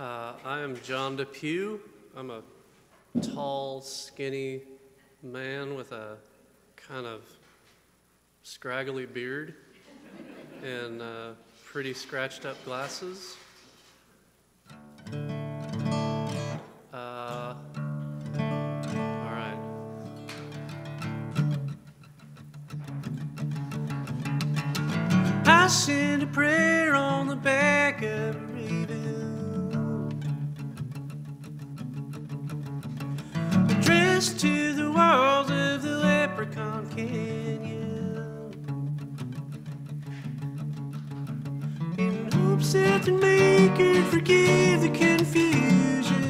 I am John Depew. I'm a tall, skinny man with a kind of scraggly beard and pretty scratched up glasses. All right. I send a prayer on the back of a raven, addressed to the walls of the Leprechaun Canyon, in hopes that the Maker forgive the confusion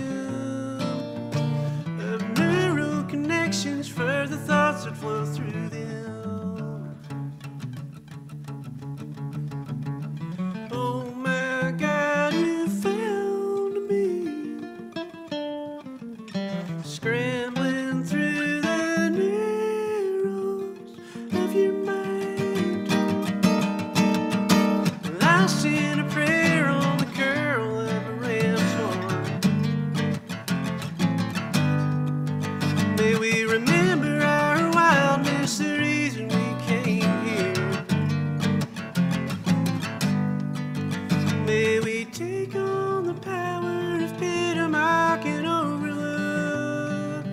of neural connections for the thoughts that flow through them. Oh my God, you found me, scrambling through the narrows of your mind. I sent a prayer on the curl of a ram's horn. May we remember our wildness, the reason we came here. May we take on the power of pit, a mock and overlook.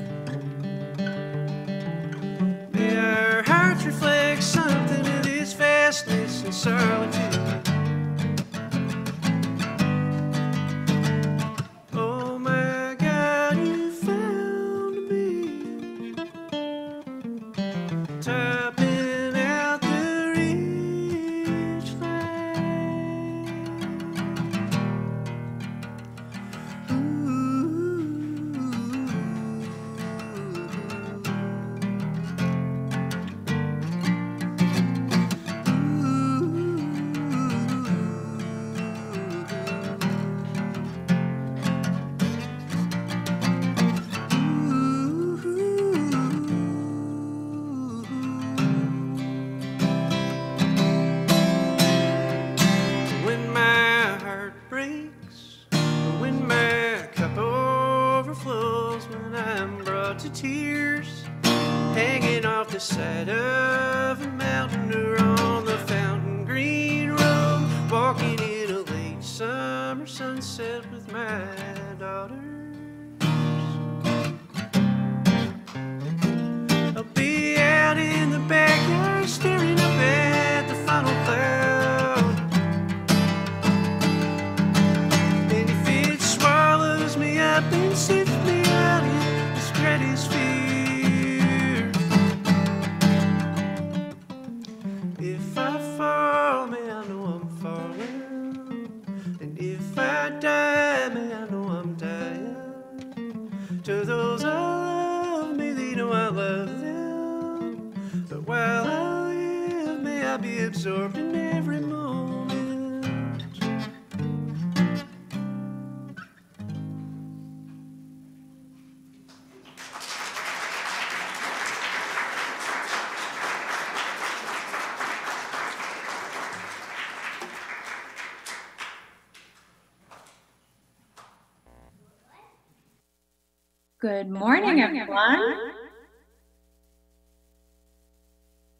May our hearts reflect something of this vastness and solitude. Oh my God, you found me, topping out the ridge line. When my heart breaks, when my cup overflows, when I'm brought to tears, hanging off the side of a mountain or on the fountain green road, walking in a late summer sunset with my daughters. I'll be out in the backyard staring up at the final cloud. And if it swallows me up and sifts me out in the stratosphere, if I fall, may I know I'm falling. And if I die, may I know I'm dying. To those I love, may they know I love them. But while I live, may I be absorbed in every moment. Good morning, everyone.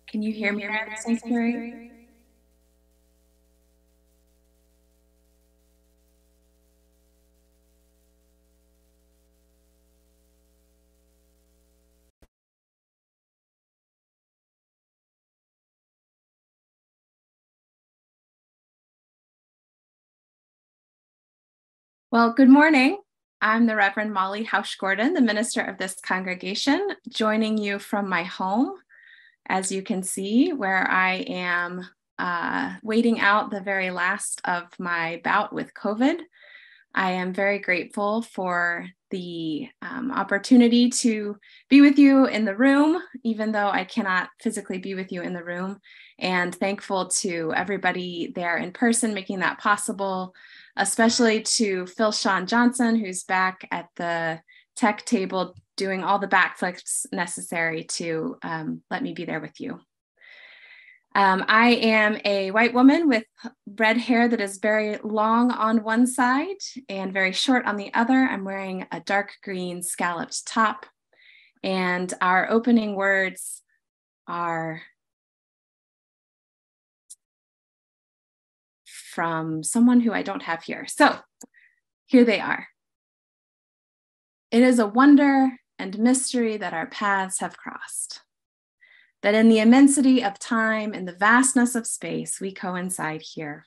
Can you hear me around the sanctuary? Well, good morning. I'm the Reverend Molly Housh Gordon, the minister of this congregation, joining you from my home, as you can see, where I am waiting out the very last of my bout with COVID. I am very grateful for the opportunity to be with you in the room, even though I cannot physically be with you in the room, and thankful to everybody there in person making that possible, especially to Phil Sean Johnson, who's back at the tech table doing all the backflips necessary to let me be there with you. I am a white woman with red hair that is very long on one side and very short on the other. I'm wearing a dark green scalloped top. And our opening words are from someone who I don't have here. So here they are. It is a wonder and mystery that our paths have crossed, that in the immensity of time and the vastness of space, we coincide here.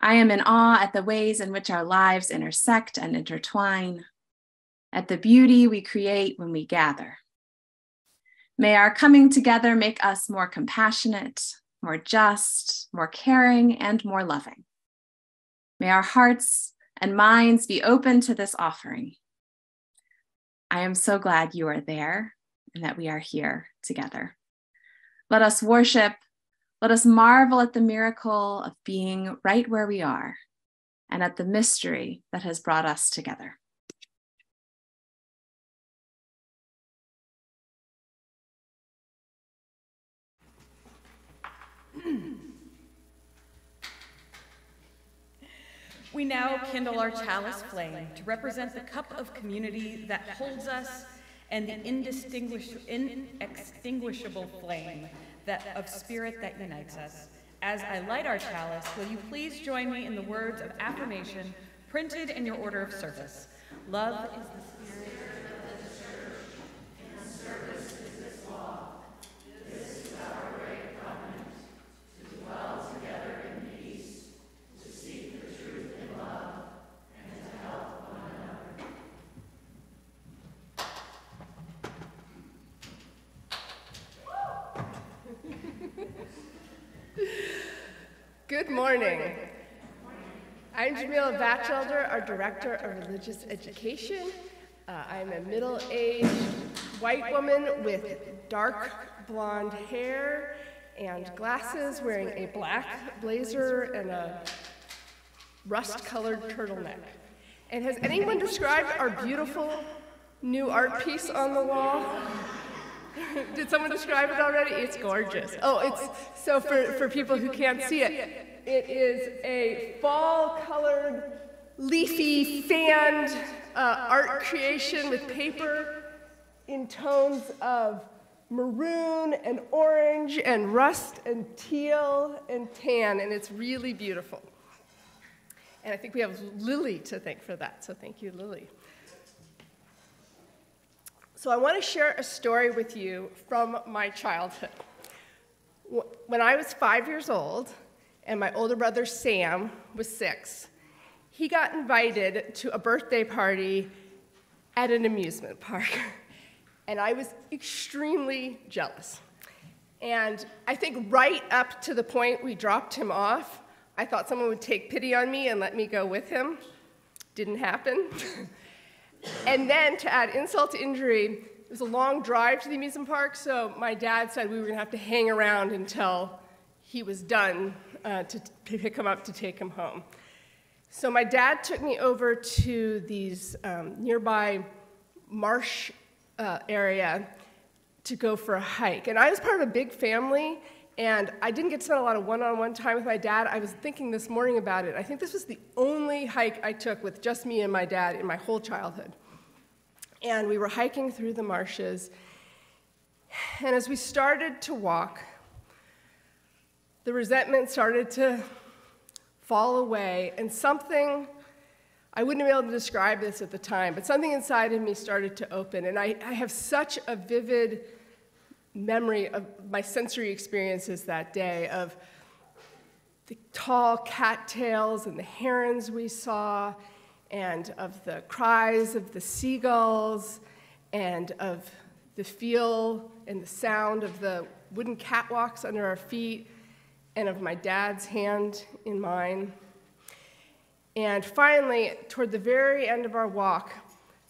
I am in awe at the ways in which our lives intersect and intertwine, at the beauty we create when we gather. May our coming together make us more compassionate, more just, more caring, and more loving. May our hearts and minds be open to this offering. I am so glad you are there and that we are here together. Let us worship, let us marvel at the miracle of being right where we are and at the mystery that has brought us together. We now kindle our chalice flame to represent the cup of community that holds us and the inextinguishable flame of spirit that unites us. As I light our chalice, will you please join me in the words of affirmation printed in your order of service? Love is the spirit of the church, and service is its law. This is our great covenant, to dwell together in peace, to seek the truth in love, and to help one another. Good morning. I'm Jamila Batchelder, our Director of Religious Education. I'm a middle-aged white woman with dark blonde hair and glasses, wearing a black blazer and a rust-colored turtleneck. And has anyone described our beautiful new art piece on the wall? Did someone describe it already? It's gorgeous. Oh, it's so for people who can't see it, it is a fall-colored, leafy, fanned art creation with paper in tones of maroon and orange and rust and teal and tan, and it's really beautiful. And I think we have Lily to thank for that, so thank you, Lily. So I want to share a story with you from my childhood. When I was 5 years old, and my older brother Sam was 6, he got invited to a birthday party at an amusement park. And I was extremely jealous. And I think right up to the point we dropped him off, I thought someone would take pity on me and let me go with him. Didn't happen. And then, to add insult to injury, it was a long drive to the amusement park, so my dad said we were going to have to hang around until he was done to pick him up to take him home. So my dad took me over to these nearby marsh area to go for a hike. And I was part of a big family, and I didn't get to spend a lot of one-on-one time with my dad. I was thinking this morning about it. I think this was the only hike I took with just me and my dad in my whole childhood. And we were hiking through the marshes, and as we started to walk, the resentment started to fall away, and something, I wouldn't have been able to describe this at the time, but something inside of me started to open, and I have such a vivid memory of my sensory experiences that day, of the tall cattails and the herons we saw, and of the cries of the seagulls, and of the feel and the sound of the wooden catwalks under our feet, and of my dad's hand in mine. And finally, toward the very end of our walk,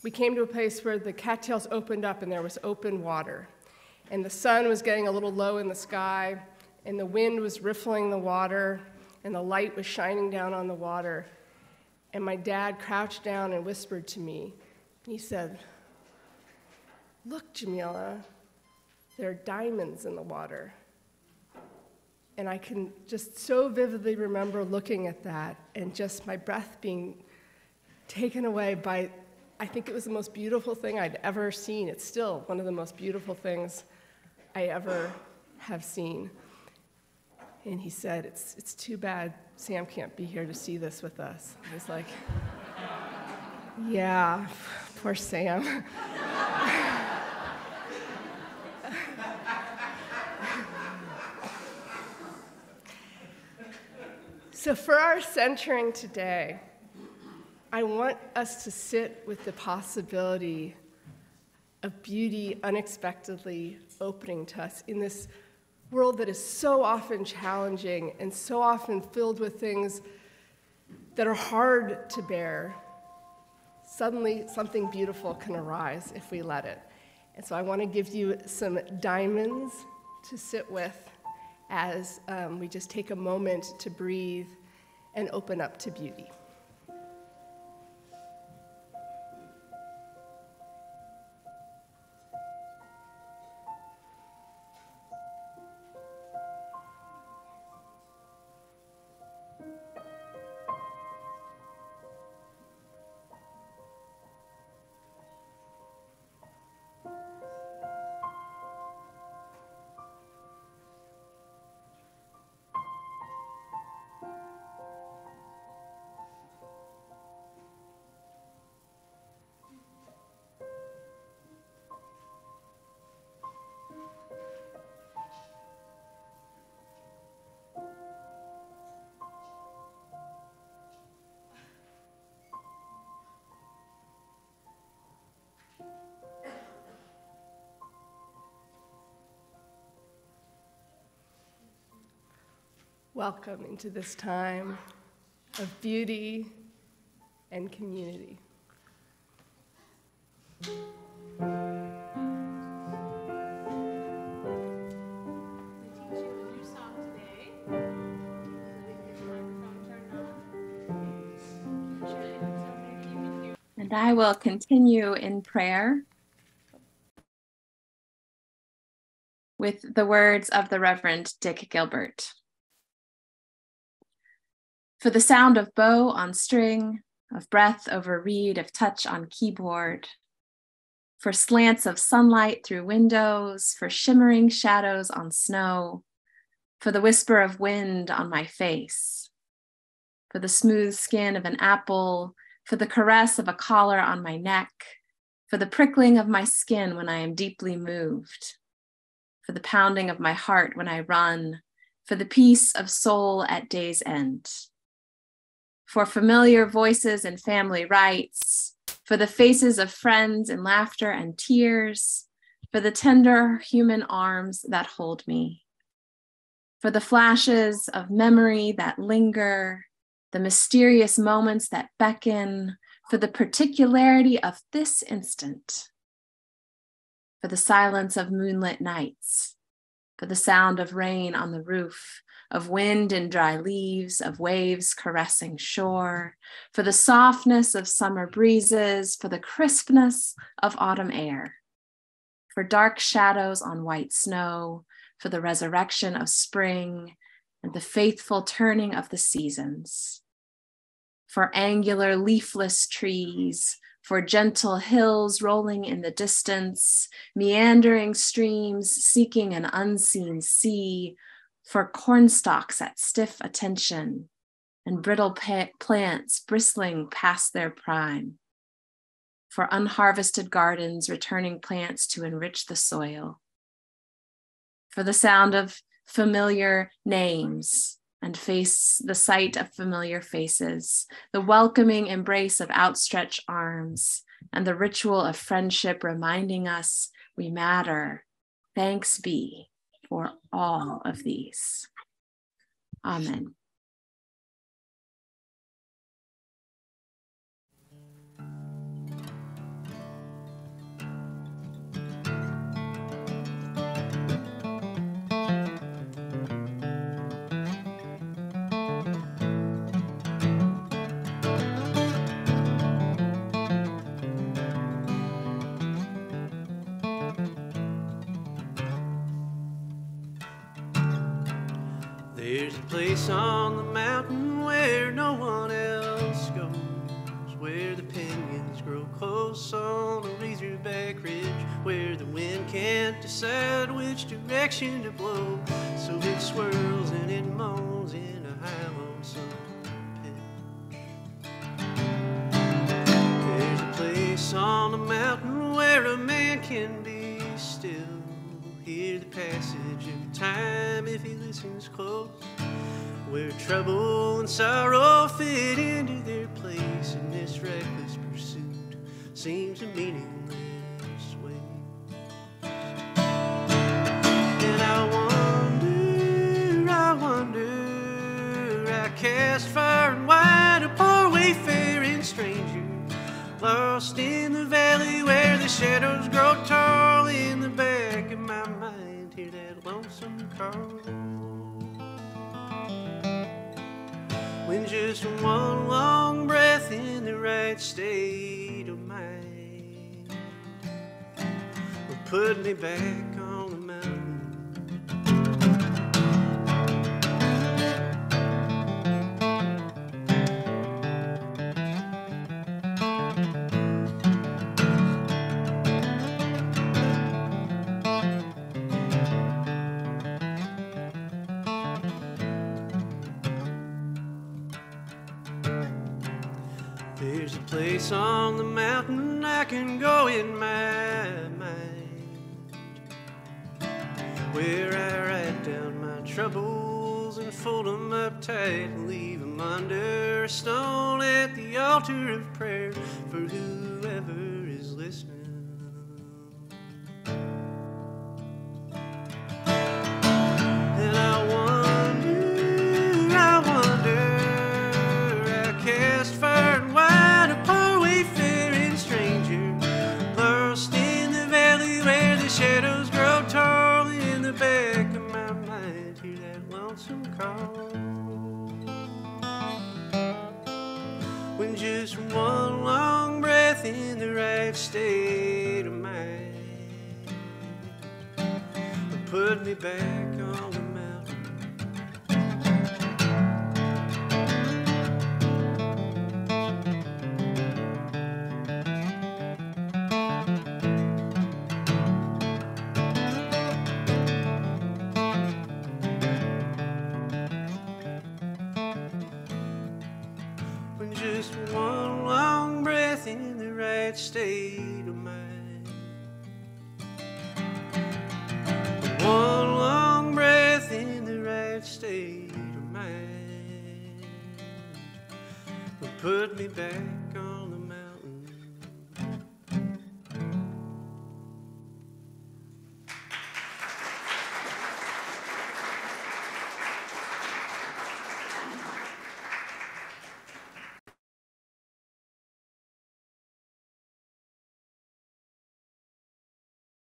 we came to a place where the cattails opened up and there was open water. And the sun was getting a little low in the sky, and the wind was riffling the water, and the light was shining down on the water. And my dad crouched down and whispered to me, and he said, "Look, Jamila, there are diamonds in the water." And I can just so vividly remember looking at that and just my breath being taken away by, I think it was the most beautiful thing I'd ever seen. It's still one of the most beautiful things I ever have seen. And he said, it's too bad Sam can't be here to see this with us. I was like, yeah, poor Sam. So for our centering today, I want us to sit with the possibility of beauty unexpectedly opening to us in this world that is so often challenging and so often filled with things that are hard to bear. Suddenly, something beautiful can arise if we let it. And so I want to give you some diamonds to sit with as we just take a moment to breathe and open up to beauty. Welcome into this time of beauty and community. And I will continue in prayer with the words of the Reverend Dick Gilbert. For the sound of bow on string, of breath over reed, of touch on keyboard, for slants of sunlight through windows, for shimmering shadows on snow, for the whisper of wind on my face, for the smooth skin of an apple, for the caress of a collar on my neck, for the prickling of my skin when I am deeply moved, for the pounding of my heart when I run, for the peace of soul at day's end, for familiar voices and family rites, for the faces of friends in laughter and tears, for the tender human arms that hold me, for the flashes of memory that linger, the mysterious moments that beckon, for the particularity of this instant, for the silence of moonlit nights, for the sound of rain on the roof, of wind in dry leaves, of waves caressing shore, for the softness of summer breezes, for the crispness of autumn air, for dark shadows on white snow, for the resurrection of spring and the faithful turning of the seasons, for angular leafless trees, for gentle hills rolling in the distance, meandering streams seeking an unseen sea, for cornstalks at stiff attention and brittle plants bristling past their prime, for unharvested gardens returning plants to enrich the soil, for the sound of familiar names and the sight of familiar faces, the welcoming embrace of outstretched arms, and the ritual of friendship reminding us we matter. Thanks be for all of these. Amen. place on the mountain where no one else goes, where the pinions grow close on a razorback ridge, where the wind can't decide which direction to blow, so it swirls and it moans in a high lonesome pitch. There's a place on the mountain where a man can be still, hear the passage of time if he listens close, where trouble and sorrow fit into their place in this reckless pursuit seems a meaningless way. And I wonder, I cast far and wide, a poor wayfaring stranger, lost in the valley where the shadows grow tall. In the back of my mind, hear that lonesome call, when just one long breath in the right state of mind will put me back on the mountain. There's a place on the mountain I can go in my mind, where I write down my troubles and fold them up tight and leave them under a stone at the altar of prayer for whoever is listening. And I wonder, I cast far and wide, a poor wayfaring stranger, lost in the valley where the shadows grow tall. In the back of my mind, hear that lonesome call, when just one long breath in the right state of mind will put me back on the mountain. When just one long breath in the right state of mind, one long breath in the right state of mind will put me back on the mountain.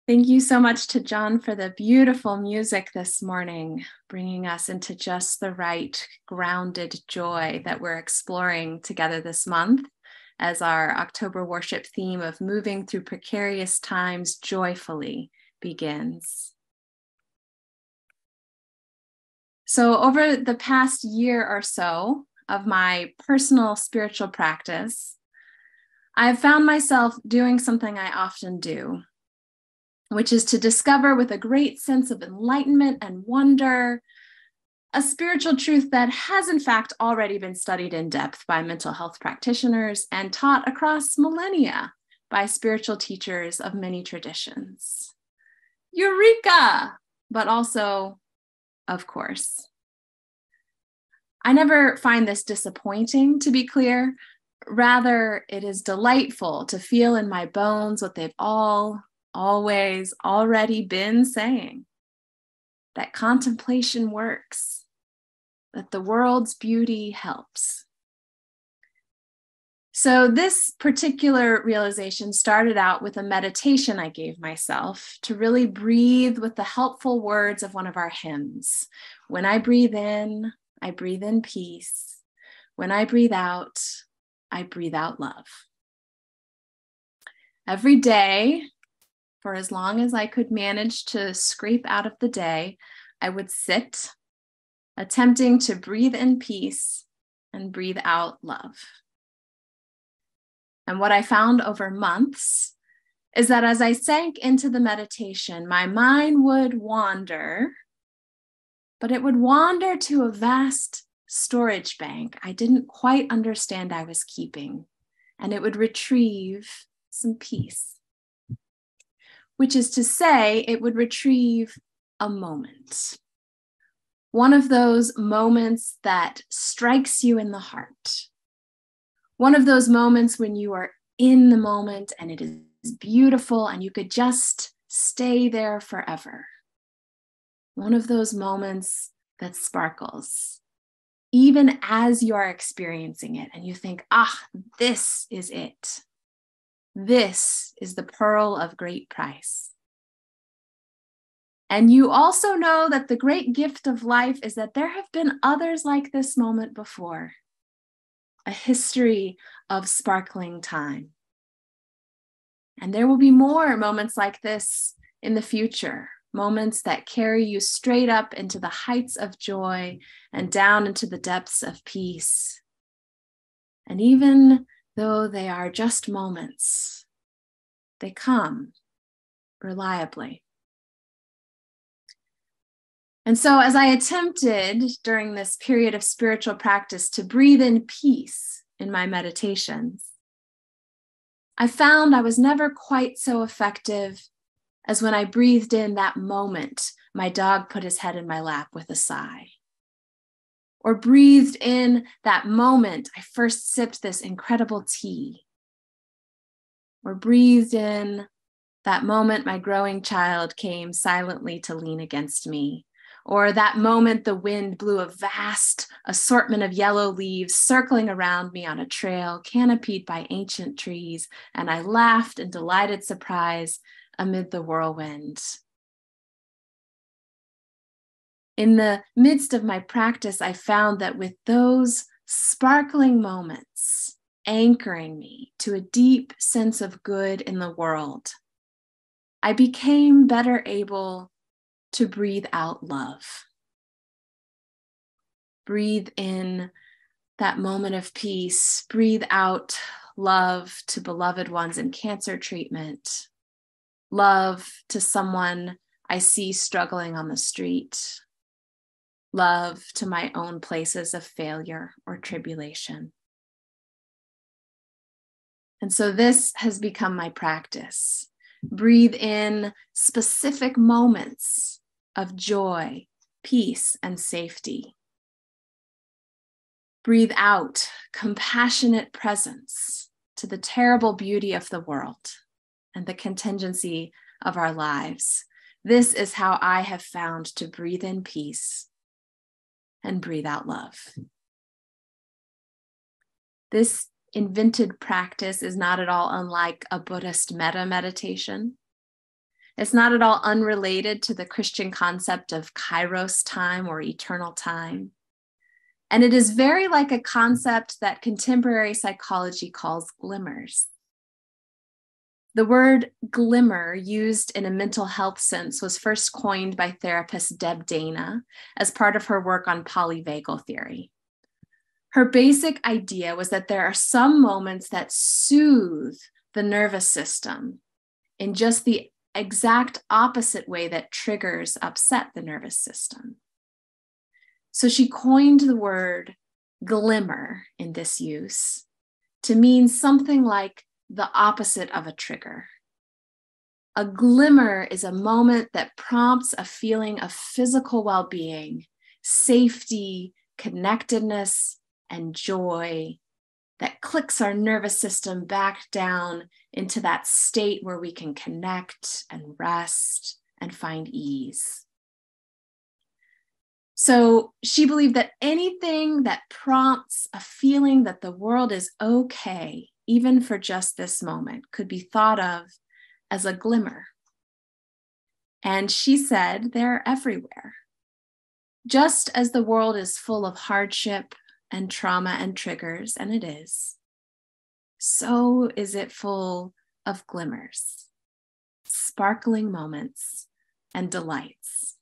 Thank you so much to John for the beautiful music this morning, bringing us into just the right grounded joy that we're exploring together this month as our October worship theme of moving through precarious times joyfully begins. So over the past year or so of my personal spiritual practice, I've found myself doing something I often do, which is to discover with a great sense of enlightenment and wonder a spiritual truth that has in fact already been studied in depth by mental health practitioners and taught across millennia by spiritual teachers of many traditions. Eureka! But also, of course. I never find this disappointing, to be clear. Rather, it is delightful to feel in my bones what they've always already been saying, that contemplation works, that the world's beauty helps. So this particular realization started out with a meditation I gave myself to really breathe with the helpful words of one of our hymns. When I breathe in peace. When I breathe out love. Every day, for as long as I could manage to scrape out of the day, I would sit attempting to breathe in peace and breathe out love. And what I found over months is that as I sank into the meditation, my mind would wander, but it would wander to a vast storage bank I didn't quite understand I was keeping, and it would retrieve some peace, which is to say, it would retrieve a moment. One of those moments that strikes you in the heart. One of those moments when you are in the moment and it is beautiful and you could just stay there forever. One of those moments that sparkles, even as you are experiencing it and you think, this is it. This is the pearl of great price. And you also know that the great gift of life is that there have been others like this moment before. A history of sparkling time. And there will be more moments like this in the future, moments that carry you straight up into the heights of joy and down into the depths of peace. And even though they are just moments, they come reliably. And so as I attempted during this period of spiritual practice to breathe in peace in my meditations, I found I was never quite so effective as when I breathed in that moment my dog put his head in my lap with a sigh. Or breathed in that moment I first sipped this incredible tea. Or breathed in that moment my growing child came silently to lean against me. Or that moment the wind blew a vast assortment of yellow leaves circling around me on a trail canopied by ancient trees, and I laughed in delighted surprise amid the whirlwind. In the midst of my practice, I found that with those sparkling moments anchoring me to a deep sense of good in the world, I became better able to breathe out love. Breathe in that moment of peace. Breathe out love to beloved ones in cancer treatment. Love to someone I see struggling on the street. Love to my own places of failure or tribulation. And so this has become my practice. Breathe in specific moments of joy, peace, and safety. Breathe out compassionate presence to the terrible beauty of the world and the contingency of our lives. This is how I have found to breathe in peace and breathe out love. This invented practice is not at all unlike a Buddhist metta meditation. It's not at all unrelated to the Christian concept of kairos time or eternal time. And it is very like a concept that contemporary psychology calls glimmers. The word glimmer, used in a mental health sense, was first coined by therapist Deb Dana as part of her work on polyvagal theory. Her basic idea was that there are some moments that soothe the nervous system in just the exact opposite way that triggers upset the nervous system. So she coined the word glimmer in this use to mean something like the opposite of a trigger. A glimmer is a moment that prompts a feeling of physical well-being, safety, connectedness, and joy that clicks our nervous system back down into that state where we can connect and rest and find ease. So she believed that anything that prompts a feeling that the world is okay, even for just this moment, could be thought of as a glimmer. And she said they're everywhere. Just as the world is full of hardship and trauma and triggers, and it is, so is it full of glimmers, sparkling moments, and delights.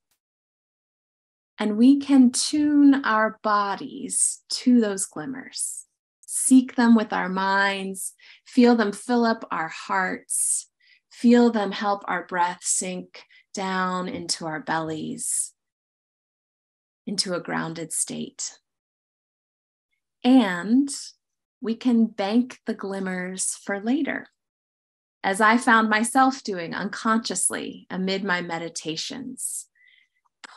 And we can tune our bodies to those glimmers, seek them with our minds, feel them fill up our hearts, feel them help our breath sink down into our bellies, into a grounded state. And we can bank the glimmers for later, as I found myself doing unconsciously amid my meditations,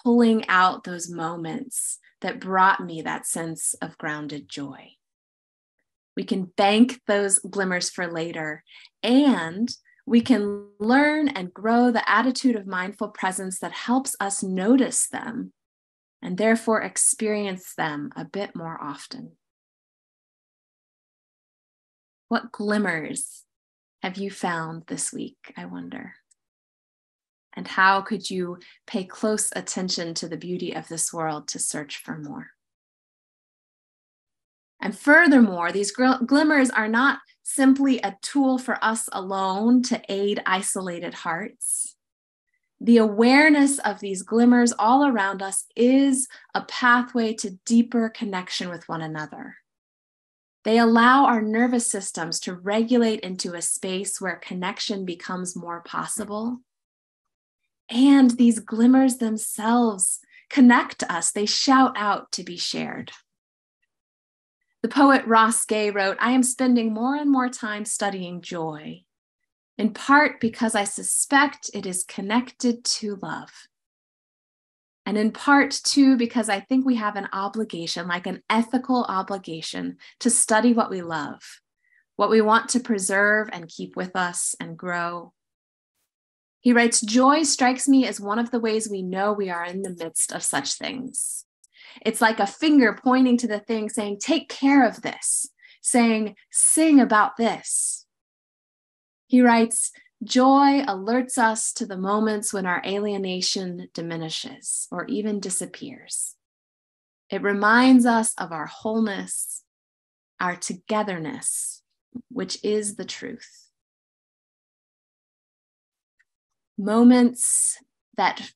pulling out those moments that brought me that sense of grounded joy. We can bank those glimmers for later, and we can learn and grow the attitude of mindful presence that helps us notice them and therefore experience them a bit more often. What glimmers have you found this week, I wonder? And how could you pay close attention to the beauty of this world to search for more? And furthermore, these glimmers are not simply a tool for us alone to aid isolated hearts. The awareness of these glimmers all around us is a pathway to deeper connection with one another. They allow our nervous systems to regulate into a space where connection becomes more possible. And these glimmers themselves connect us. They shout out to be shared. The poet Ross Gay wrote, "I am spending more and more time studying joy, in part because I suspect it is connected to love. And in part, too, because I think we have an obligation, like an ethical obligation, to study what we love, what we want to preserve and keep with us and grow." He writes, "Joy strikes me as one of the ways we know we are in the midst of such things. It's like a finger pointing to the thing saying, take care of this, saying, sing about this." He writes, "Joy alerts us to the moments when our alienation diminishes or even disappears. It reminds us of our wholeness, our togetherness, which is the truth." Moments that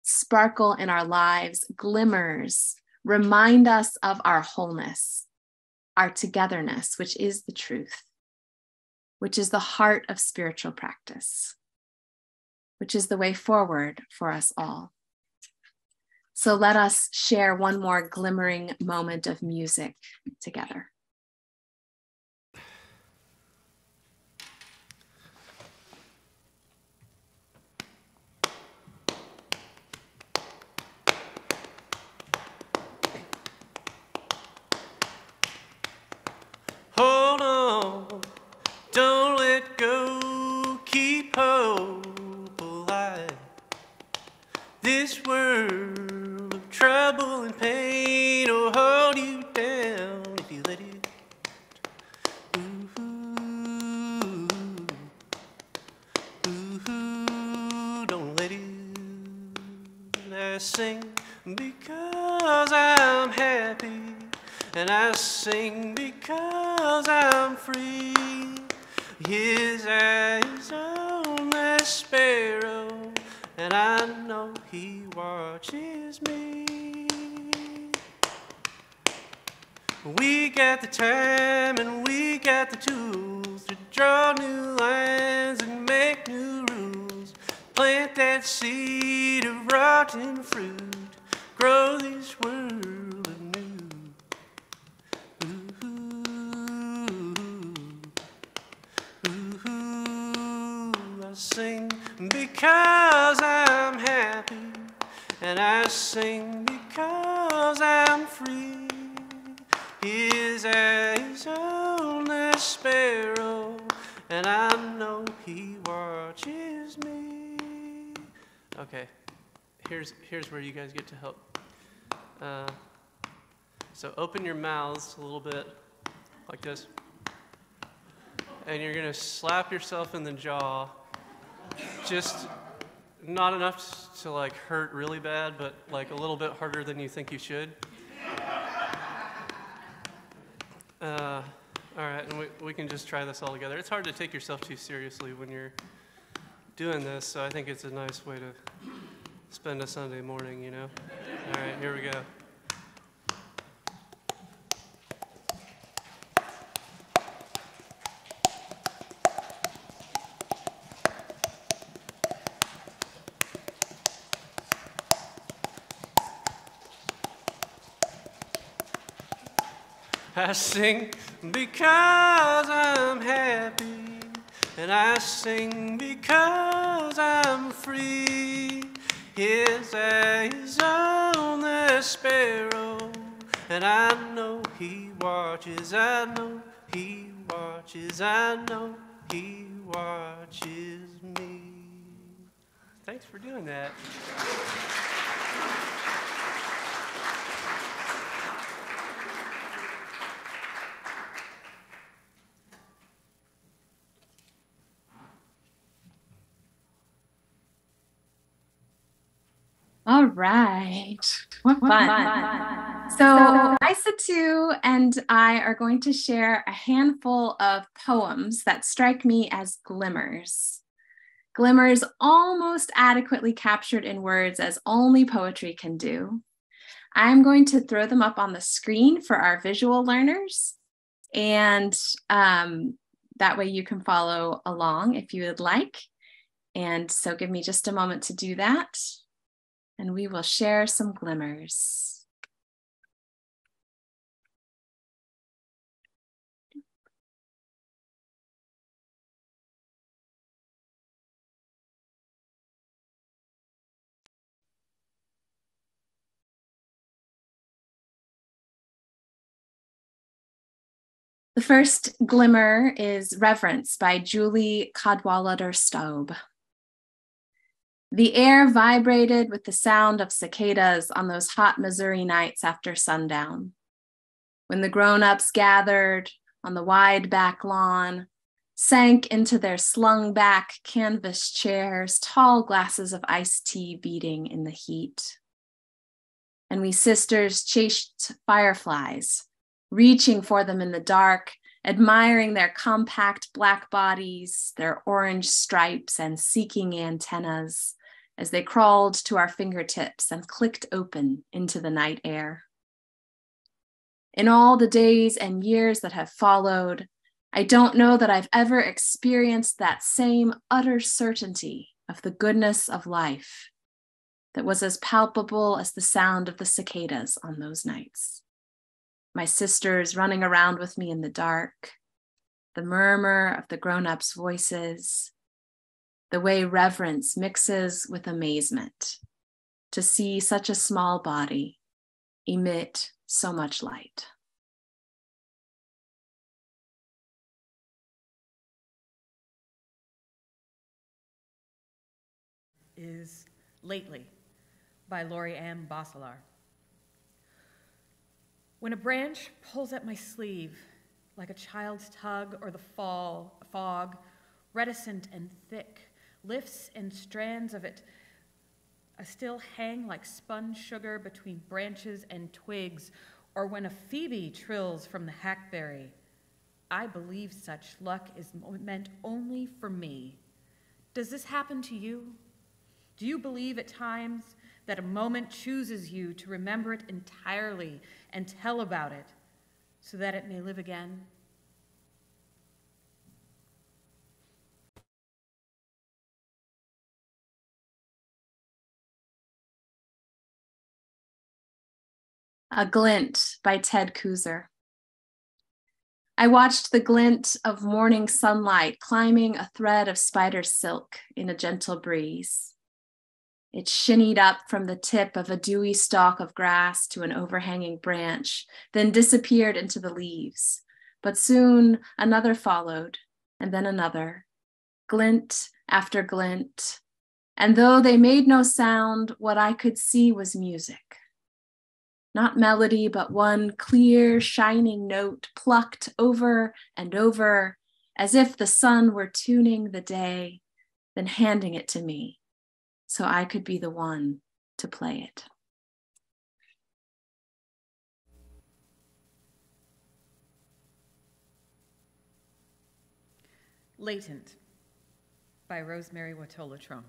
sparkle in our lives, glimmers, remind us of our wholeness, our togetherness, which is the truth, which is the heart of spiritual practice, which is the way forward for us all. So let us share one more glimmering moment of music together. Hold on, don't let go, keep hope alive. This world of trouble and pain will hold you down if you let it. Ooh, ooh, don't let it. I sing because I'm happy, and I sing because I'm free. His eyes on the sparrow, and I know he watches me. We got the time and we got the tools to draw new lines and make new rules. Plant that seed of rotten fruit, grow this world anew. I sing because I'm happy, and I sing because I'm free. His eyes on the sparrow, and I know he watches me. Okay, here's where you guys get to help. So open your mouths a little bit, like this. And you're gonna slap yourself in the jaw. Just not enough to like hurt really bad, but like a little bit harder than you think you should. All right, and we can just try this all together. It's hard to take yourself too seriously when you're doing this, so I think it's a nice way to spend a Sunday morning, you know? All right, here we go. I sing because I'm happy, and I sing because I'm free. His eyes on the sparrow, and I know he watches, I know he watches, I know he watches me. Thanks for doing that. All right. What fun. So Isatu and I are going to share a handful of poems that strike me as glimmers. Glimmers almost adequately captured in words as only poetry can do. I'm going to throw them up on the screen for our visual learners. And that way you can follow along if you would like. And so give me just a moment to do that. And we will share some glimmers. The first glimmer is Reverence by Julie Cadwallader-Staub. The air vibrated with the sound of cicadas on those hot Missouri nights after sundown, when the grown-ups gathered on the wide back lawn, sank into their slung-back canvas chairs, tall glasses of iced tea beating in the heat. And we sisters chased fireflies, reaching for them in the dark, admiring their compact black bodies, their orange stripes, and seeking antennas, as they crawled to our fingertips and clicked open into the night air. In all the days and years that have followed, I don't know that I've ever experienced that same utter certainty of the goodness of life that was as palpable as the sound of the cicadas on those nights. My sisters running around with me in the dark, the murmur of the grown-ups' voices, the way reverence mixes with amazement to see such a small body emit so much light. Is Lately by Lori Ann Bosselar. When a branch pulls at my sleeve like a child's tug, or the fog, reticent and thick, lifts and strands of it still hang like spun sugar between branches and twigs, or when a phoebe trills from the hackberry, I believe such luck is meant only for me. Does this happen to you? Do you believe at times that a moment chooses you to remember it entirely and tell about it so that it may live again? A Glint by Ted Kooser. I watched the glint of morning sunlight climbing a thread of spider silk in a gentle breeze. It shinnied up from the tip of a dewy stalk of grass to an overhanging branch, then disappeared into the leaves. But soon another followed, and then another, glint after glint. And though they made no sound, what I could see was music. Not melody, but one clear, shining note plucked over and over, as if the sun were tuning the day, then handing it to me, so I could be the one to play it. Latent by Rosemary Watola Tromer.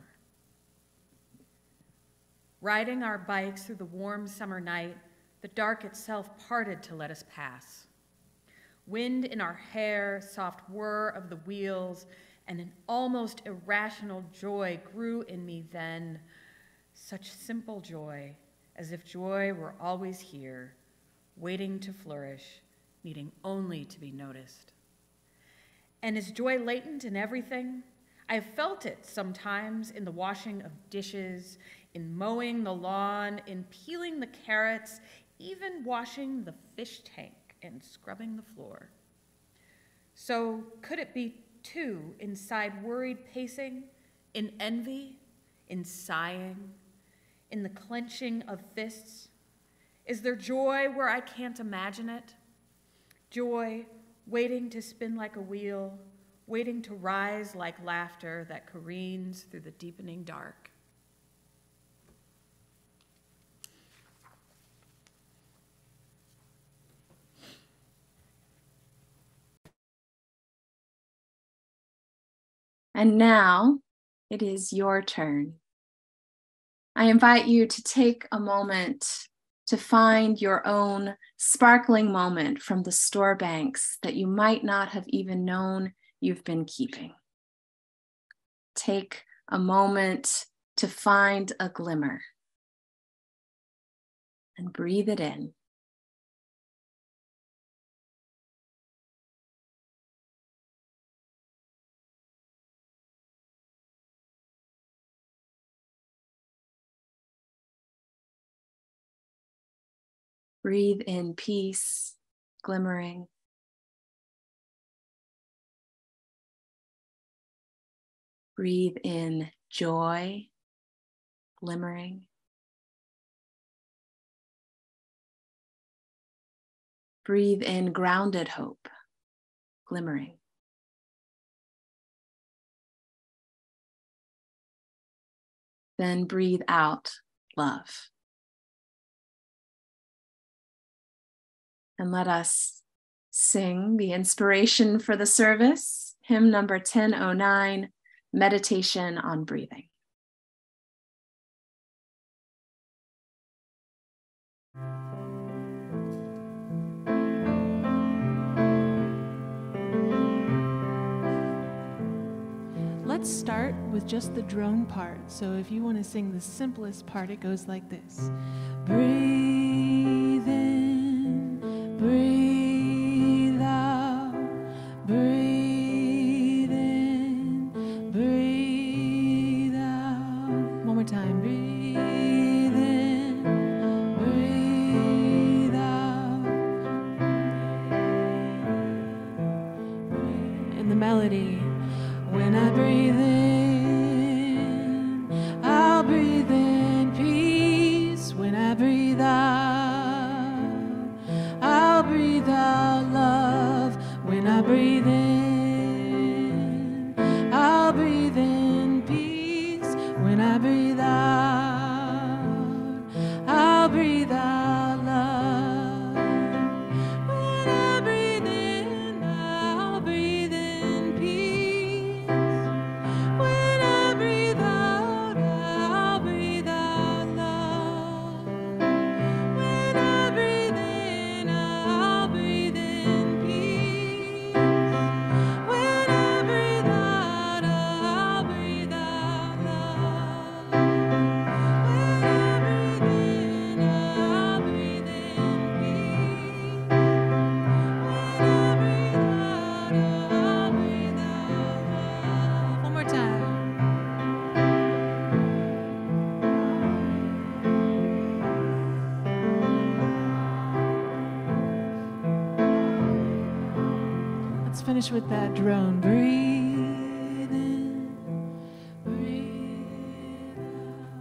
riding our bikes through the warm summer night, the dark itself parted to let us pass. Wind in our hair, soft whir of the wheels, and an almost irrational joy grew in me then, such simple joy, as if joy were always here, waiting to flourish, needing only to be noticed. And is joy latent in everything? I have felt it sometimes in the washing of dishes, in mowing the lawn, in peeling the carrots, even washing the fish tank and scrubbing the floor. So could it be too inside worried pacing, in envy, in sighing, in the clenching of fists? Is there joy where I can't imagine it? Joy waiting to spin like a wheel, waiting to rise like laughter that careens through the deepening dark. And now it is your turn. I invite you to take a moment to find your own sparkling moment from the store banks that you might not have even known you've been keeping. Take a moment to find a glimmer and breathe it in. Breathe in peace, glimmering. Breathe in joy, glimmering. Breathe in grounded hope, glimmering. Then breathe out love. And let us sing the inspiration for the service, hymn number 1009, Meditation on Breathing. Let's start with just the drone part. So if you want to sing the simplest part, it goes like this. Breathe in, breathe out, breathe in, breathe out. One more time. Breathe in, breathe out. And the melody. When I breathe in, I'll breathe in peace. When I breathe out, I'll breathe out love. When I breathe in, I'll breathe in peace. When I breathe out, I'll breathe out love. When I breathe in, I'll breathe in peace. When I breathe out, I'll breathe out love. When I breathe in, I'll breathe in peace. When I breathe out, I'll breathe out love. When I breathe in, I'll breathe in peace. When I breathe out, I'll breathe out love. One more time. Let's finish with that drone. Breathe in, breathe out,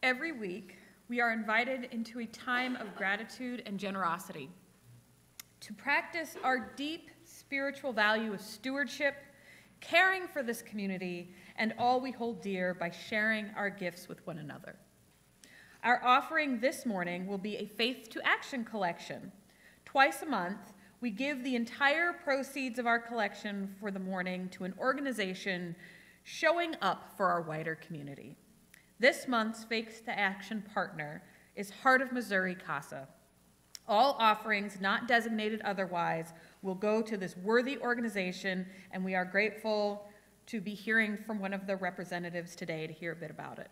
Every week, we are invited into a time of gratitude and generosity to practice our deep spiritual value of stewardship, caring for this community and all we hold dear by sharing our gifts with one another. Our offering this morning will be a Faith to Action collection. Twice a month, we give the entire proceeds of our collection for the morning to an organization showing up for our wider community. This month's Faith to Action partner is Heart of Missouri CASA. All offerings not designated otherwise will go to this worthy organization, and we are grateful to be hearing from one of the representatives today to hear a bit about it.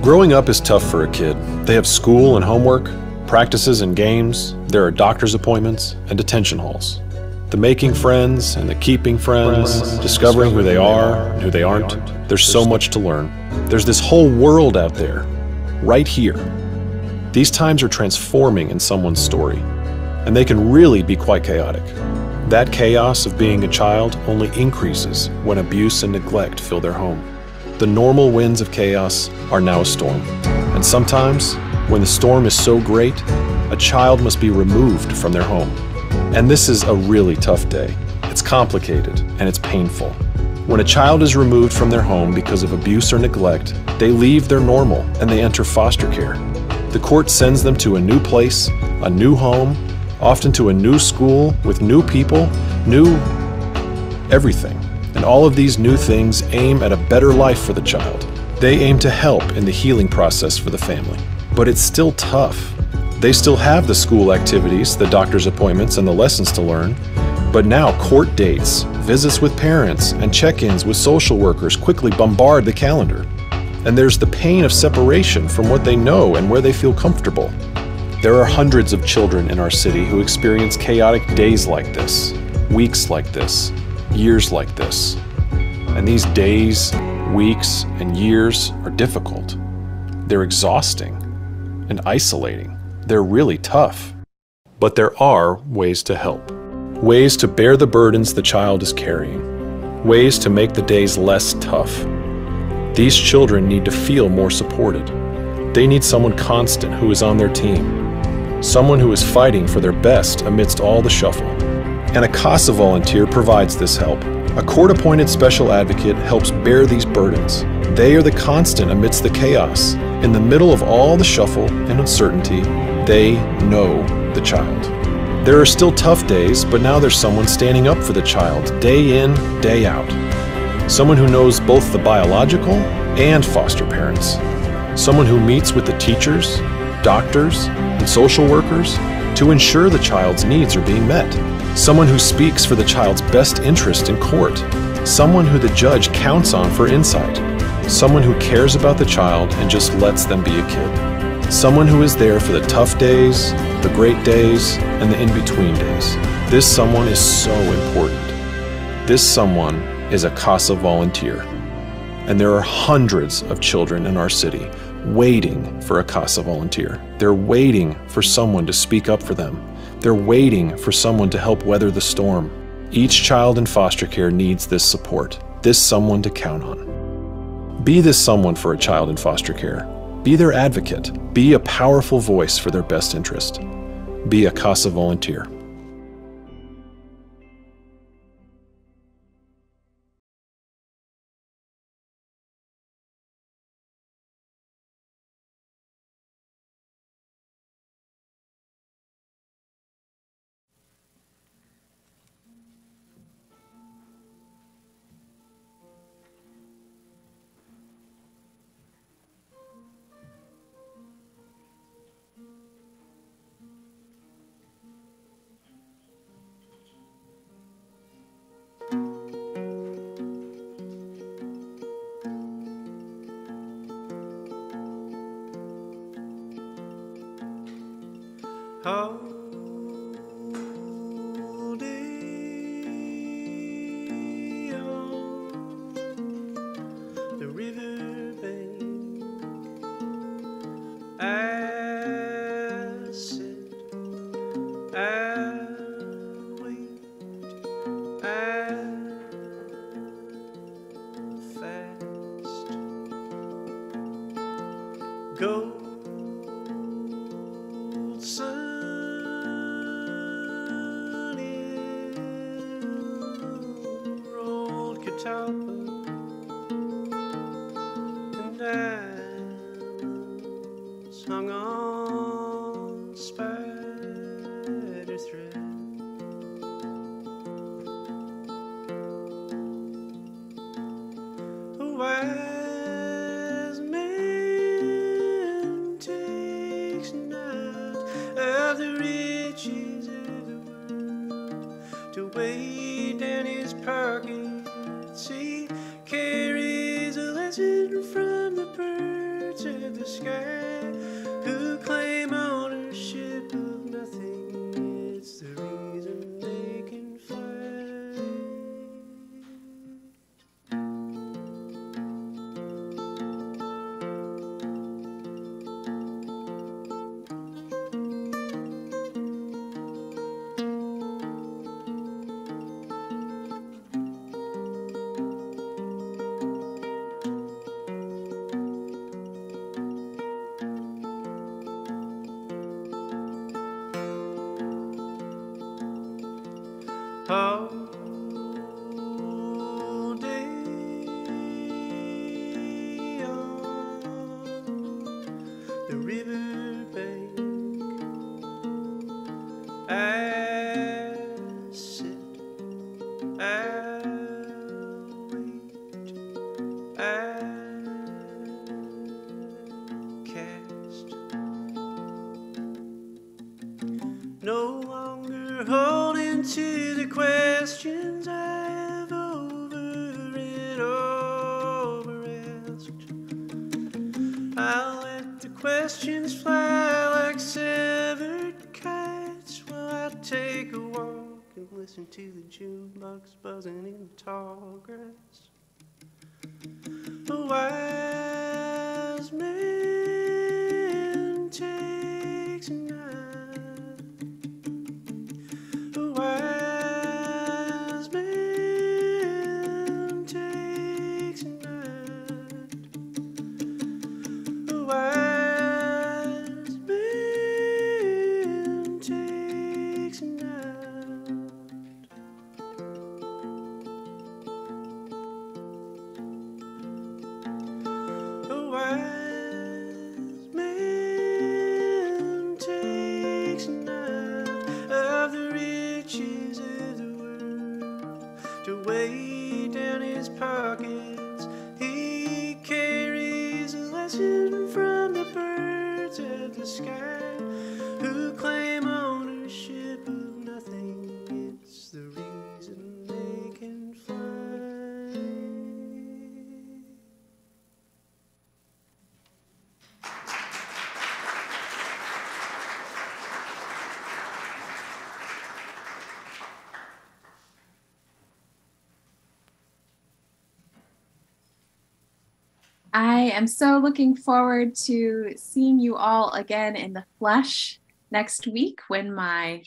Growing up is tough for a kid. They have school and homework, practices and games, there are doctor's appointments and detention halls. The making friends and the keeping friends, discovering who they are and who they aren't. There's so much to learn. There's this whole world out there, right here. These times are transforming in someone's story, and they can really be quite chaotic. That chaos of being a child only increases when abuse and neglect fill their home. The normal winds of chaos are now a storm, and sometimes, when the storm is so great, a child must be removed from their home. And this is a really tough day. It's complicated and it's painful. When a child is removed from their home because of abuse or neglect, they leave their normal and they enter foster care. The court sends them to a new place, a new home, often to a new school with new people, new everything. And all of these new things aim at a better life for the child. They aim to help in the healing process for the family. But it's still tough. They still have the school activities, the doctor's appointments, and the lessons to learn. But now court dates, visits with parents, and check-ins with social workers quickly bombard the calendar. And there's the pain of separation from what they know and where they feel comfortable. There are hundreds of children in our city who experience chaotic days like this, weeks like this, years like this. And these days, weeks, and years are difficult. They're exhausting and isolating. They're really tough. But there are ways to help. Ways to bear the burdens the child is carrying. Ways to make the days less tough. These children need to feel more supported. They need someone constant who is on their team. Someone who is fighting for their best amidst all the shuffle. And a CASA volunteer provides this help. A court-appointed special advocate helps bear these burdens. They are the constant amidst the chaos. In the middle of all the shuffle and uncertainty, they know the child. There are still tough days, but now there's someone standing up for the child, day in, day out. Someone who knows both the biological and foster parents. Someone who meets with the teachers, doctors, and social workers to ensure the child's needs are being met. Someone who speaks for the child's best interest in court. Someone who the judge counts on for insight. Someone who cares about the child and just lets them be a kid. Someone who is there for the tough days, the great days, and the in-between days. This someone is so important. This someone is a CASA volunteer. And there are hundreds of children in our city waiting for a CASA volunteer. They're waiting for someone to speak up for them. They're waiting for someone to help weather the storm. Each child in foster care needs this support, this someone to count on. Be this someone for a child in foster care. Be their advocate. Be a powerful voice for their best interest. Be a CASA volunteer. Holding on the riverbank, I sit, I wait, I fast. gold sun in rolled catawba, and diamonds hung on spider thread. A wise man takes not of the riches of the world to weigh down his pockets. He carries a lesson from the birds of the sky who claim ownership of nothing. It's the reason they can fly. All day on the riverbank, I sit, I'll wait, I cast, no longer holding to the questions I have over and over asked. I'll let the questions fly like severed kites while I take a walk and listen to the jukebox buzzing in the tall grass. A wise man takes a night. A wise man takes a night. A wise man takes a night. A wise man takes a night of the riches of the world to weigh down his pockets. He carries a lesson from the birds of the sky who claim ownership of nothing. It's the reason they can fly. I am so looking forward to seeing you all again in the flesh next week when my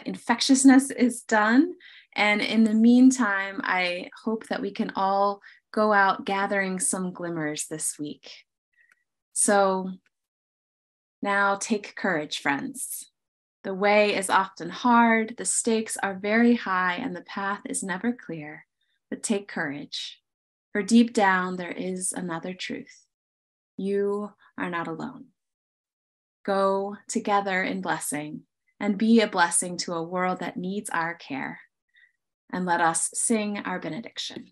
infectiousness is done. And in the meantime, I hope that we can all go out gathering some glimmers this week. So now take courage, friends. The way is often hard, the stakes are very high, and the path is never clear, but take courage. For deep down, there is another truth. You are not alone. Go together in blessing and be a blessing to a world that needs our care. And let us sing our benediction.